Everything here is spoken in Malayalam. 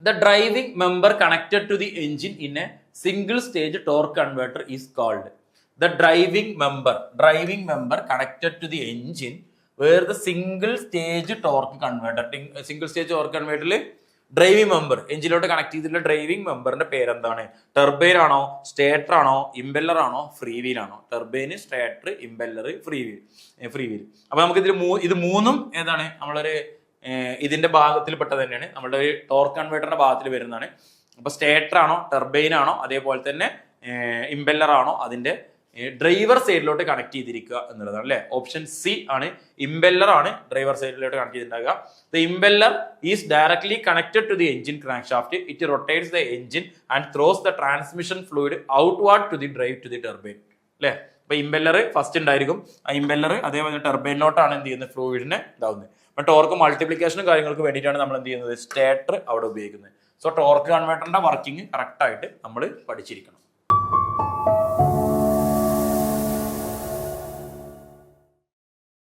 The driving member connected to the engine in a single stage torque converter is called. The driving member connected to the engine where the single stage torque converter, single stage torque converter driving member എഞ്ചിലോട്ട് കണക്ട് ചെയ്തിട്ടുള്ള ഡ്രൈവിംഗ് മെമ്പറിന്റെ പേരെന്താണ്? ടർബൈൻ ആണോ, സ്റ്റേറ്റർ ആണോ, ഇംബെല്ലർ ആണോ, ഫ്രീ വീൽ ആണോ? Turbine, stator, impeller, free wheel. അപ്പൊ നമുക്ക് ഇത് മൂന്നും ഏതാണ്? നമ്മളൊരു ഇതിന്റെ ഭാഗത്തിൽപ്പെട്ടത് തന്നെയാണ്, നമ്മുടെ ടോർക്ക് കൺവേർട്ടറിന്റെ ഭാഗത്തിൽ വരുന്നതാണ്. അപ്പൊ സ്റ്റേറ്റർ ആണോ, ടർബൈൻ ആണോ, അതേപോലെ തന്നെ ഇംബെല്ലർ ആണോ അതിന്റെ ഡ്രൈവർ സൈഡിലോട്ട് കണക്ട് ചെയ്തിരിക്കുക എന്നുള്ളതാണ് അല്ലെ. ഓപ്ഷൻ സി ആണ്, ഇംബെല്ലർ ആണ് ഡ്രൈവർ സൈഡിലോട്ട് കണക്ട് ചെയ്തിട്ടുണ്ടാകുക. The impeller is directly connected to the engine crankshaft. It rotates the engine and throws the transmission fluid outward to the drive to the turbine അല്ലെ. അപ്പൊ ഇംബെല്ലർ ഫസ്റ്റ് ഉണ്ടായിരിക്കും, ആ ഇംബെല്ലർ അതേപോലെ ടർബൈനിലോട്ടാണ് എന്ത് ചെയ്യുന്നത്, ഫ്ലൂയിഡിനെ ഇതാവുന്നത്. അപ്പൊ ടോർക്ക് മൾട്ടിപ്ലിക്കേഷനും കാര്യങ്ങൾക്ക് വേണ്ടിയിട്ടാണ് നമ്മൾ എന്ത് ചെയ്യുന്നത്, സ്റ്റേറ്റർ അവിടെ ഉപയോഗിക്കുന്നത്. സോ ടോർക്ക് കൺവേർട്ടറിന്റെ വർക്കിംഗ് കറക്റ്റ് ആയിട്ട് നമ്മൾ പഠിച്ചിരിക്കണം.